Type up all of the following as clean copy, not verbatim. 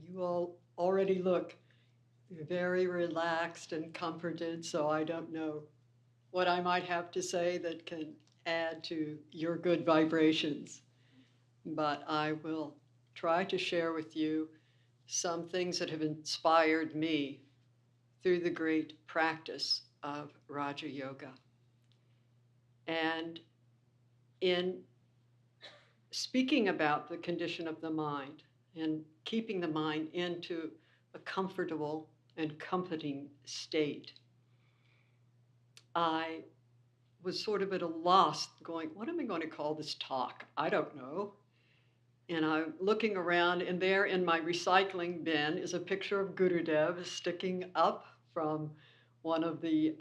You all already look very relaxed and comforted, so I don't know what I might have to say that can add to your good vibrations. But I will try to share with you some things that have inspired me through the great practice of Raja Yoga. And in speaking about the condition of the mind and keeping the mind into a comfortable and comforting state, I was sort of at a loss going, what am I going to call this talk? I don't know. And I'm looking around, and there in my recycling bin is a picture of Gurudev sticking up from one of the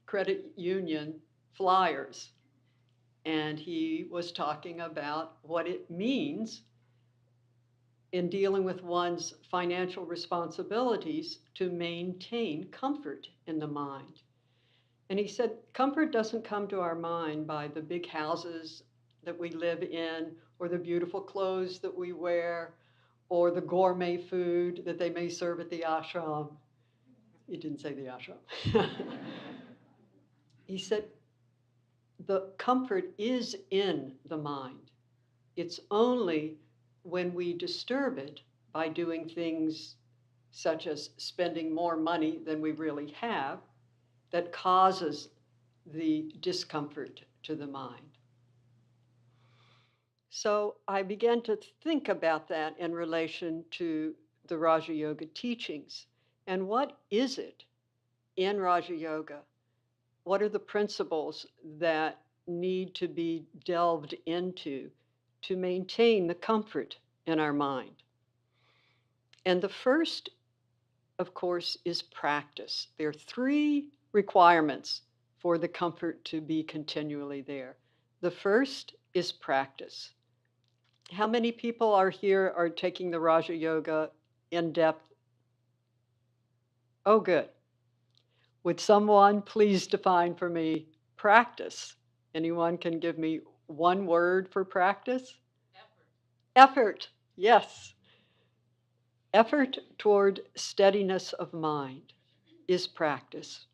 credit union flyers. And he was talking about what it means in dealing with one's financial responsibilities to maintain comfort in the mind. And he said, comfort doesn't come to our mind by the big houses that we live in, or the beautiful clothes that we wear, or the gourmet food that they may serve at the ashram. He didn't say the ashram. He said, the comfort is in the mind. It's only when we disturb it by doing things such as spending more money than we really have that causes the discomfort to the mind. So I began to think about that in relation to the Raja Yoga teachings. And what is it in Raja Yoga? What are the principles that need to be delved into to maintain the comfort in our mind? And the first, of course, is practice. There are three requirements for the comfort to be continually there. The first is practice. How many people are here are taking the Raja Yoga in depth? Oh, good. Would someone please define for me practice? Anyone can give me one word for practice? Effort, yes. Effort toward steadiness of mind is practice.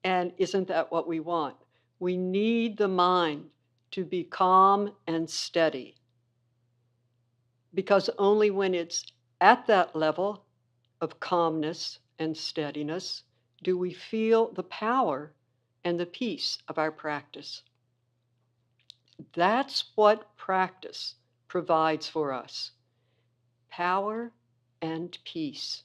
And isn't that what we want? We need the mind to be calm and steady, because only when it's at that level of calmness and steadiness do we feel the power and the peace of our practice. That's what practice provides for us: power and peace.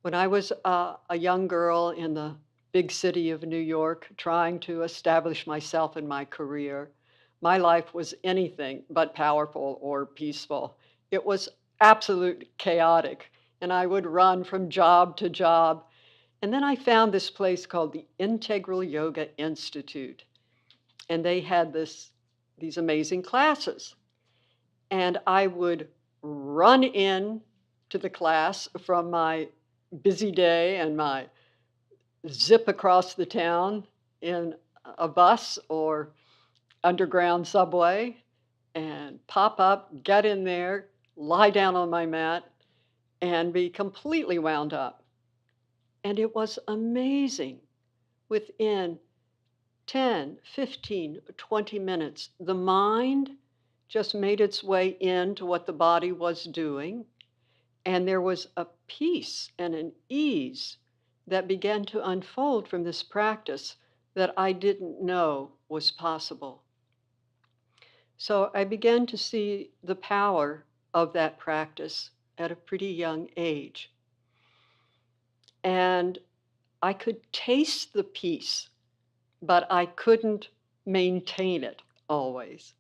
When I was a young girl in the big city of New York, trying to establish myself in my career, my life was anything but powerful or peaceful. It was absolute chaotic, and I would run from job to job. And then I found this place called the Integral Yoga Institute, and they had these amazing classes. And I would run in to the class from my busy day and my zip across the town in a bus or underground subway and pop up, get in there, lie down on my mat, and be completely wound up. And it was amazing. Within 10, 15, 20 minutes, the mind just made its way into what the body was doing, and there was a peace and an ease that began to unfold from this practice that I didn't know was possible. So I began to see the power of that practice at a pretty young age. And I could taste the peace, but I couldn't maintain it always.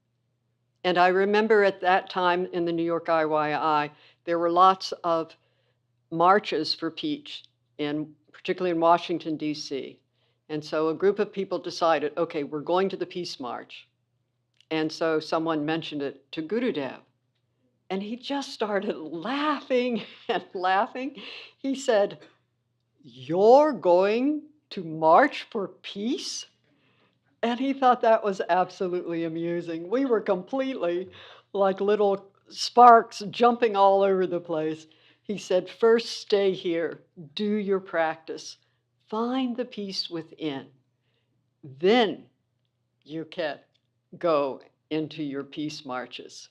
And I remember at that time in the New York IYI, there were lots of marches for peace, particularly in Washington, D.C. And so a group of people decided, okay, we're going to the Peace March. And so someone mentioned it to Gurudev. And he just started laughing and laughing. He said, "You're going to march for peace?" And he thought that was absolutely amusing. We were completely like little sparks jumping all over the place. He said, first stay here, do your practice, find the peace within. Then you can go into your peace marches.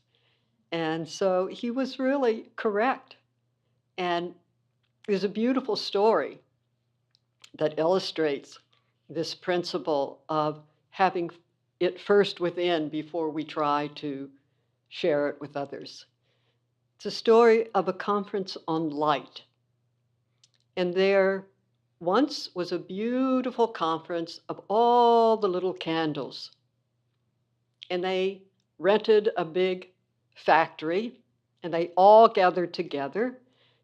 And so he was really correct. And there's a beautiful story that illustrates this principle of having it first within before we try to share it with others. It's a story of a conference on light. And there once was a beautiful conference of all the little candles. And they rented a big factory, and they all gathered together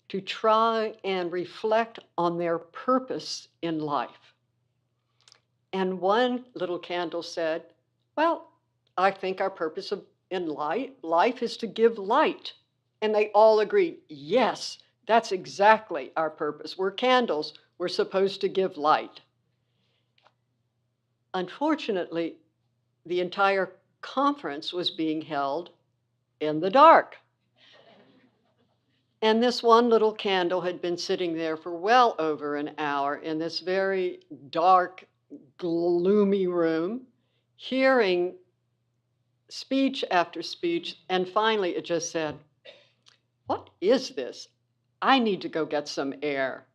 to try and reflect on their purpose in life. And one little candle said, well, I think our purpose in life is to give light. And they all agreed, yes, that's exactly our purpose. We're candles. We're supposed to give light. Unfortunately, the entire conference was being held in the dark. And this one little candle had been sitting there for well over an hour in this very dark, gloomy room, hearing speech after speech. And finally, it just said, what is this? I need to go get some air.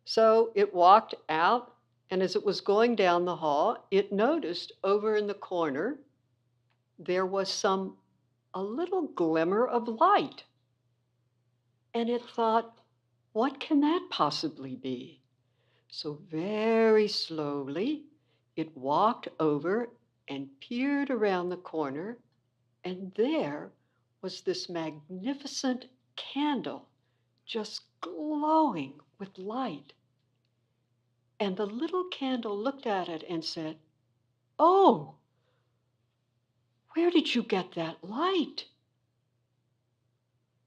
So it walked out, and as it was going down the hall, it noticed over in the corner there was a little glimmer of light. And it thought, what can that possibly be? So very slowly, it walked over and peered around the corner, and there was this magnificent candle just glowing with light. And the little candle looked at it and said, oh, where did you get that light?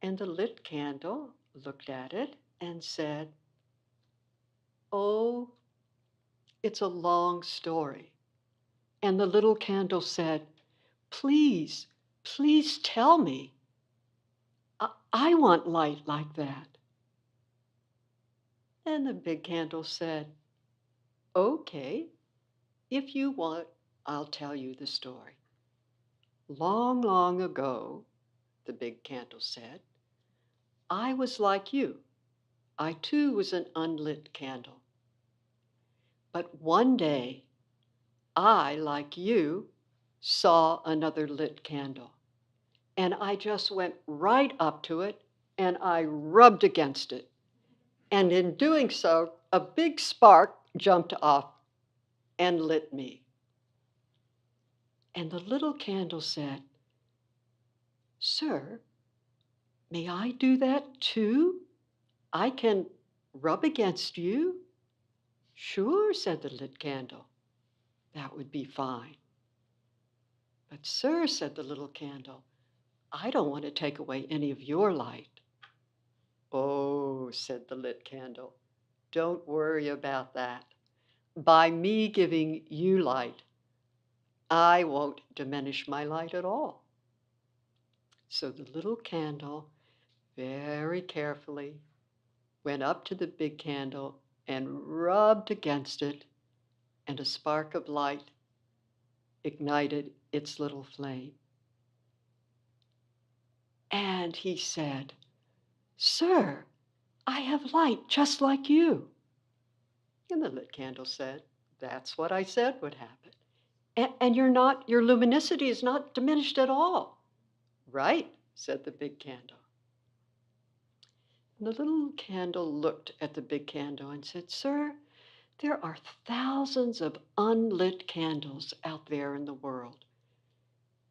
And the lit candle looked at it and said, oh, it's a long story. And the little candle said, please, please tell me. I want light like that. And the big candle said, okay, if you want, I'll tell you the story. Long, long ago, the big candle said, I was like you. I too was an unlit candle. But one day, I, like you, saw another lit candle. And I just went right up to it and I rubbed against it. And in doing so, a big spark jumped off and lit me. And the little candle said, sir, may I do that too? I can rub against you? Sure, said the lit candle. That would be fine. But sir, said the little candle, I don't want to take away any of your light. Oh, said the lit candle, don't worry about that. By me giving you light, I won't diminish my light at all. So the little candle very carefully went up to the big candle and rubbed against it, and a spark of light ignited its little flame. And he said, sir, I have light just like you. And the lit candle said, that's what I said would happen. And your luminosity is not diminished at all. Right, said the big candle. And the little candle looked at the big candle and said, sir, there are thousands of unlit candles out there in the world.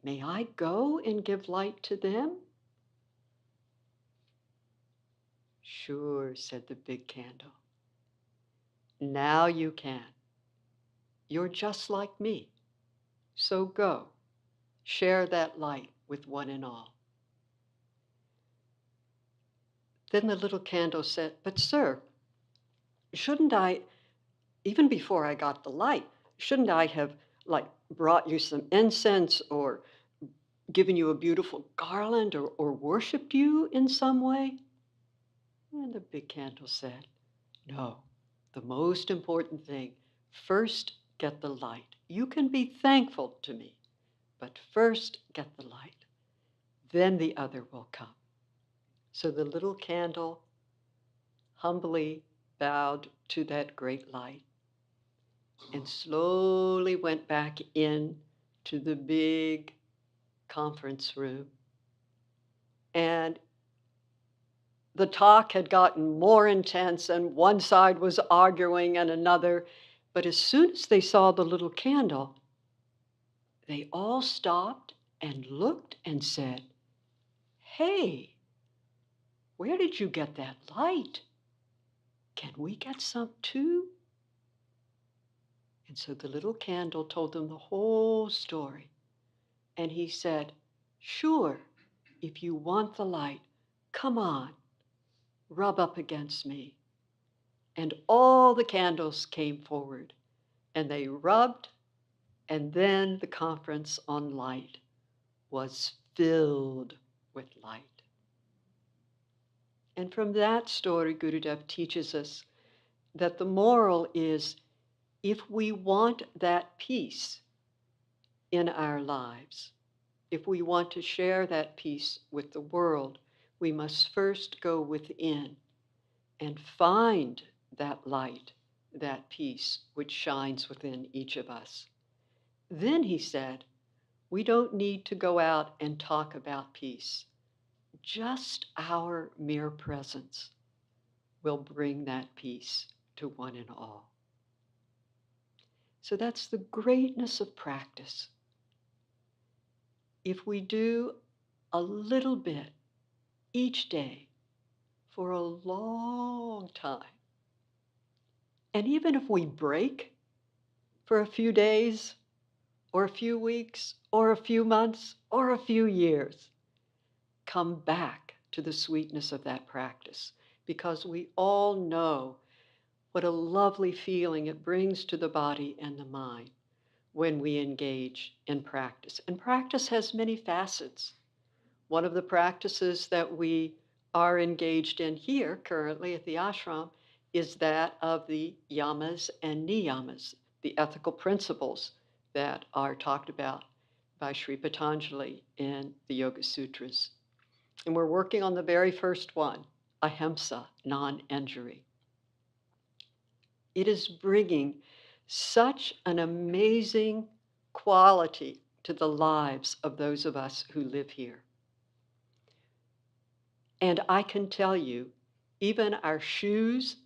May I go and give light to them? Sure, said the big candle. Now you can. You're just like me. So go, share that light with one and all. Then the little candle said, but sir, shouldn't I, even before I got the light, shouldn't I have brought you some incense or given you a beautiful garland or worshiped you in some way? And the big candle said, no, the most important thing, first get the light. You can be thankful to me, but first get the light. Then the other will come. So the little candle humbly bowed to that great light and slowly went back in to the big conference room. And the talk had gotten more intense, and one side was arguing and another. But as soon as they saw the little candle, they all stopped and looked and said, hey, where did you get that light? Can we get some too? And so the little candle told them the whole story. And he said, sure, if you want the light, come on, rub up against me. And all the candles came forward, and they rubbed, and then the conference on light was filled with light. And from that story, Gurudev teaches us that the moral is, if we want that peace in our lives, if we want to share that peace with the world, we must first go within and find that light, that peace which shines within each of us. Then, he said, we don't need to go out and talk about peace. Just our mere presence will bring that peace to one and all. So that's the greatness of practice. If we do a little bit each day for a long time, and even if we break for a few days or a few weeks or a few months or a few years, come back to the sweetness of that practice, because we all know what a lovely feeling it brings to the body and the mind when we engage in practice. And practice has many facets. One of the practices that we are engaged in here currently at the ashram is that of the yamas and niyamas, the ethical principles that are talked about by Sri Patanjali in the Yoga Sutras. And we're working on the very first one, ahimsa, non-injury. It is bringing such an amazing quality to the lives of those of us who live here. And I can tell you, even our shoes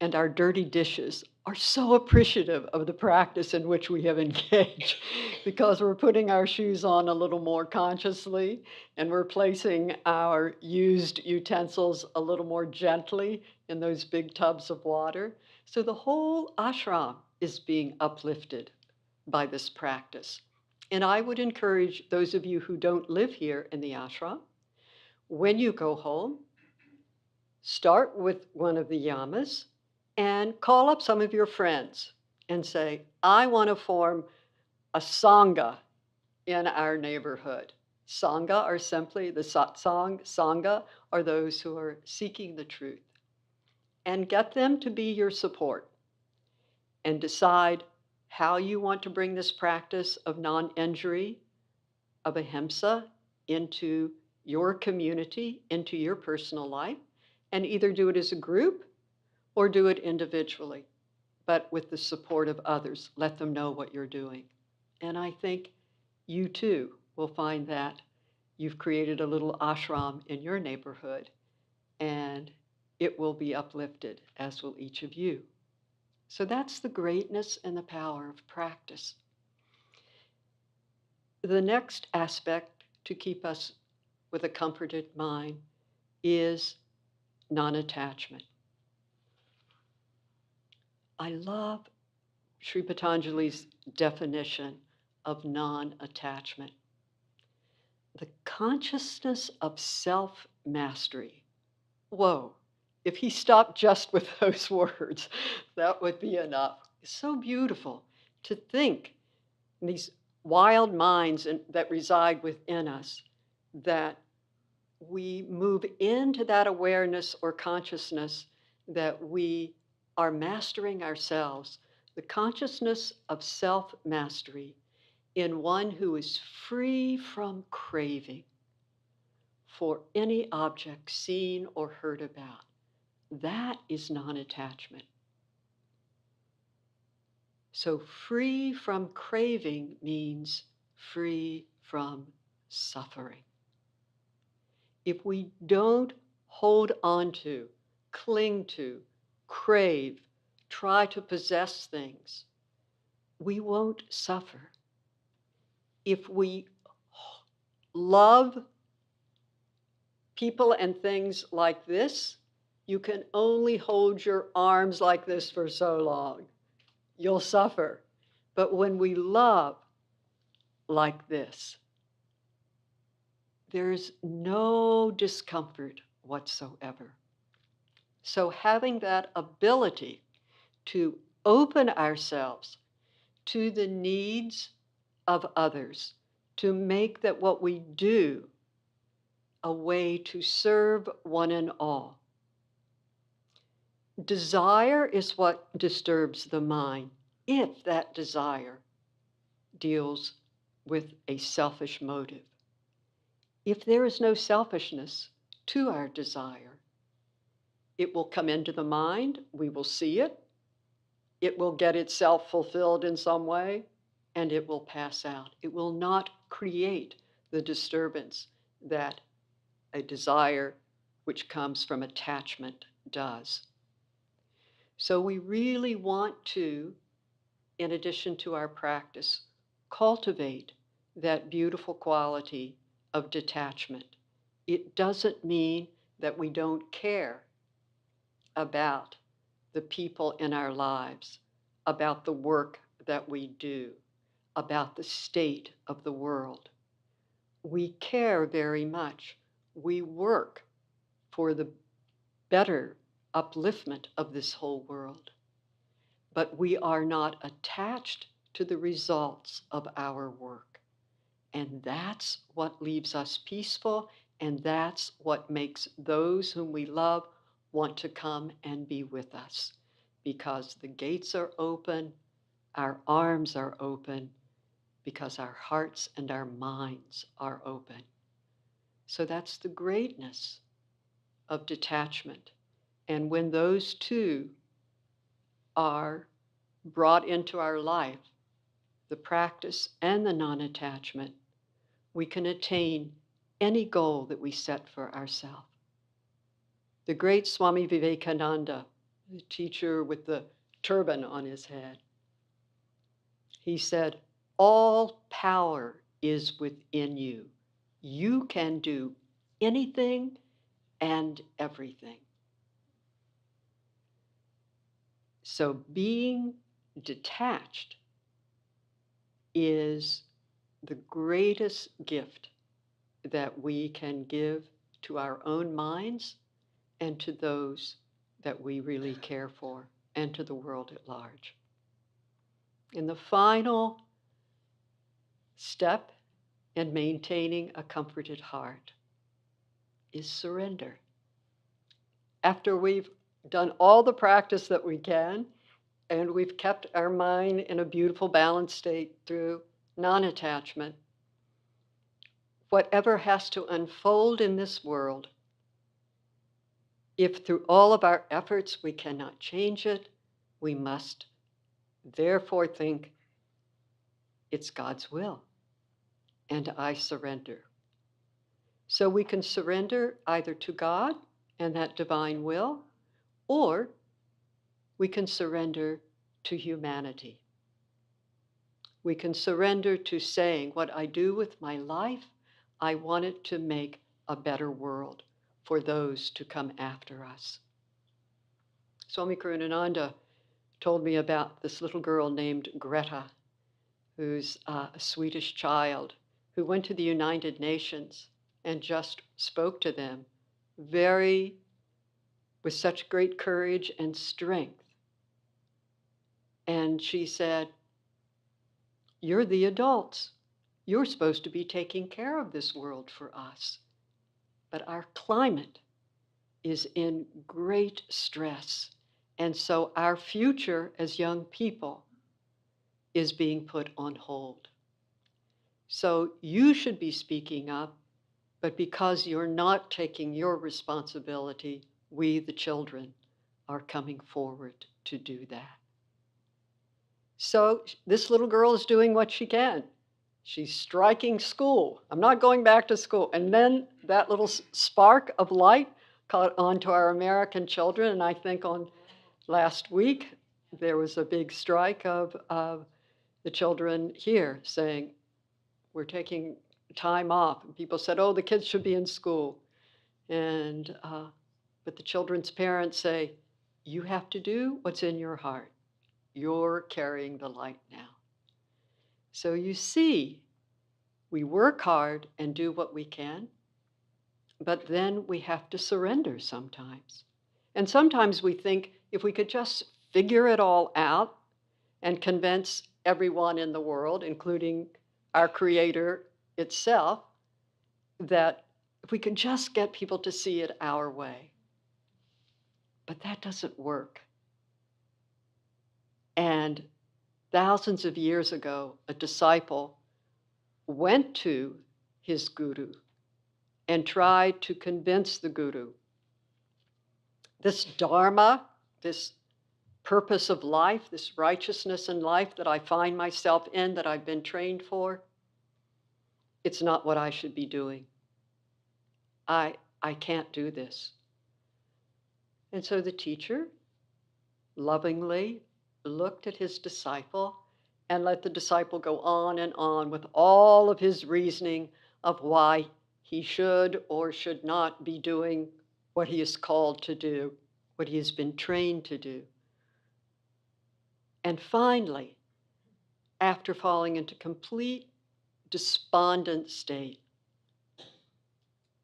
and our dirty dishes are so appreciative of the practice in which we have engaged, because we're putting our shoes on a little more consciously, and we're placing our used utensils a little more gently in those big tubs of water. So the whole ashram is being uplifted by this practice. And I would encourage those of you who don't live here in the ashram, when you go home, start with one of the yamas and call up some of your friends and say, I want to form a sangha in our neighborhood. Sangha are simply the satsang. Sangha are those who are seeking the truth. And get them to be your support. And decide how you want to bring this practice of non-injury, of ahimsa, into your community, into your personal life, and either do it as a group or do it individually, but with the support of others. Let them know what you're doing. And I think you too will find that you've created a little ashram in your neighborhood, and it will be uplifted, as will each of you. So that's the greatness and the power of practice. The next aspect to keep us with a comforted mind is non-attachment. I love Sri Patanjali's definition of non-attachment. The consciousness of self-mastery. Whoa, if he stopped just with those words, that would be enough. It's so beautiful to think these wild minds that reside within us, that we move into that awareness or consciousness that we are mastering ourselves, the consciousness of self mastery in one who is free from craving for any object seen or heard about. That is non attachment. So, free from craving means free from suffering. If we don't hold on to, cling to, crave, try to possess things, we won't suffer. If we love people and things like this, you can only hold your arms like this for so long. You'll suffer. But when we love like this, there's no discomfort whatsoever. So having that ability to open ourselves to the needs of others, to make that what we do a way to serve one and all. Desire is what disturbs the mind if that desire deals with a selfish motive. If there is no selfishness to our desire, it will come into the mind, we will see it, it will get itself fulfilled in some way, and it will pass out. It will not create the disturbance that a desire which comes from attachment does. So we really want to, in addition to our practice, cultivate that beautiful quality of detachment. It doesn't mean that we don't care about the people in our lives, about the work that we do, about the state of the world. We care very much. We work for the better upliftment of this whole world. But we are not attached to the results of our work. And that's what leaves us peaceful, and that's what makes those whom we love want to come and be with us. Because the gates are open, our arms are open, because our hearts and our minds are open. So that's the greatness of detachment. And when those two are brought into our life, the practice and the non-attachment, we can attain any goal that we set for ourselves. The great Swami Vivekananda, the teacher with the turban on his head, he said, all power is within you. You can do anything and everything. So being detached is the greatest gift that we can give to our own minds and to those that we really care for and to the world at large. And the final step in maintaining a comforted heart is surrender. After we've done all the practice that we can, and we've kept our mind in a beautiful balanced state through non-attachment, whatever has to unfold in this world, if through all of our efforts we cannot change it, we must therefore think it's God's will, and I surrender. So we can surrender either to God and that divine will, or we can surrender to humanity. We can surrender to saying, what I do with my life, I want it to make a better world for those to come after us. Swami Karunananda told me about this little girl named Greta, who's a Swedish child, who went to the United Nations and just spoke to them with such great courage and strength. And she said, you're the adults. You're supposed to be taking care of this world for us. But our climate is in great stress. And so our future as young people is being put on hold. So you should be speaking up, but because you're not taking your responsibility, we, the children, are coming forward to do that. So this little girl is doing what she can. She's striking school. I'm not going back to school. And then that little spark of light caught onto our American children. And I think on last week, there was a big strike of the children here saying, we're taking time off. And people said, oh, the kids should be in school. And, but the children's parents say, you have to do what's in your heart. You're carrying the light now. So you see, we work hard and do what we can, but then we have to surrender sometimes. And sometimes we think if we could just figure it all out and convince everyone in the world, including our Creator itself, that if we could just get people to see it our way. But that doesn't work. And thousands of years ago, a disciple went to his guru and tried to convince the guru this dharma, this purpose of life, this righteousness in life that I find myself in, that I've been trained for, it's not what I should be doing. I can't do this. And so the teacher lovingly looked at his disciple and let the disciple go on and on with all of his reasoning of why he should or should not be doing what he is called to do, what he has been trained to do. And finally, after falling into complete despondent state,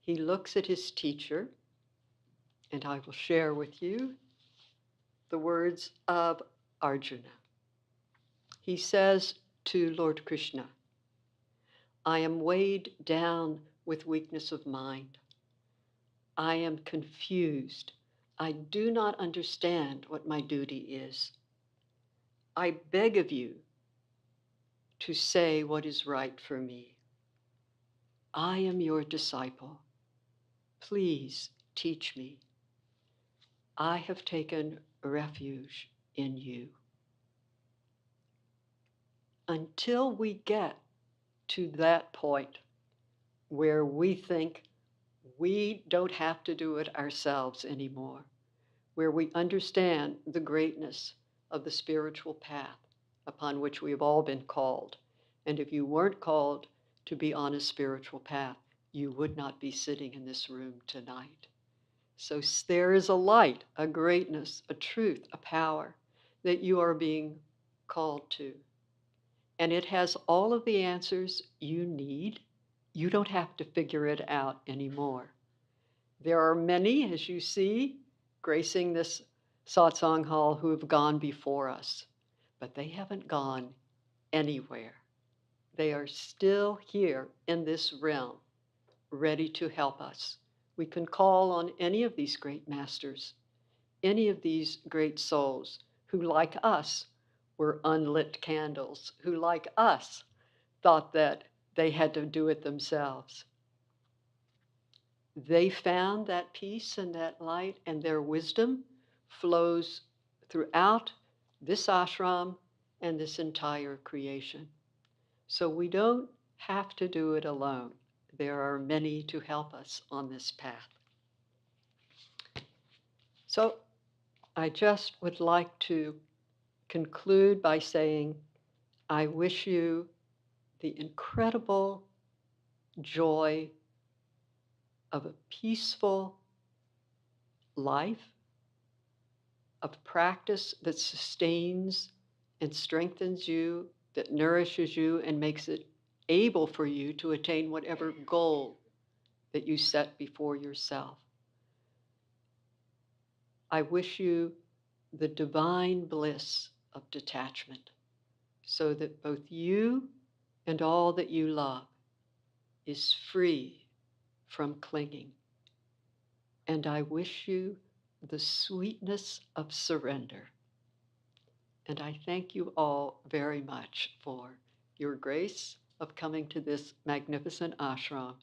he looks at his teacher, and I will share with you the words of Arjuna. He says to Lord Krishna, I am weighed down with weakness of mind. I am confused. I do not understand what my duty is. I beg of you to say what is right for me. I am your disciple. Please teach me. I have taken refuge in you. Until we get to that point where we think we don't have to do it ourselves anymore, where we understand the greatness of the spiritual path upon which we have all been called. And if you weren't called to be on a spiritual path, you would not be sitting in this room tonight. So there is a light, a greatness, a truth, a power that you are being called to. And it has all of the answers you need. You don't have to figure it out anymore. There are many, as you see, gracing this satsang hall who have gone before us, but they haven't gone anywhere. They are still here in this realm, ready to help us. We can call on any of these great masters, any of these great souls who, like us, were unlit candles, who, like us, thought that they had to do it themselves. They found that peace and that light, and their wisdom flows throughout this ashram and this entire creation. So we don't have to do it alone. There are many to help us on this path. So I just would like to conclude by saying, I wish you the incredible joy of a peaceful life, of practice that sustains and strengthens you, that nourishes you and makes it able for you to attain whatever goal that you set before yourself. I wish you the divine bliss of detachment so that both you and all that you love is free from clinging. And I wish you the sweetness of surrender. And I thank you all very much for your grace of coming to this magnificent ashram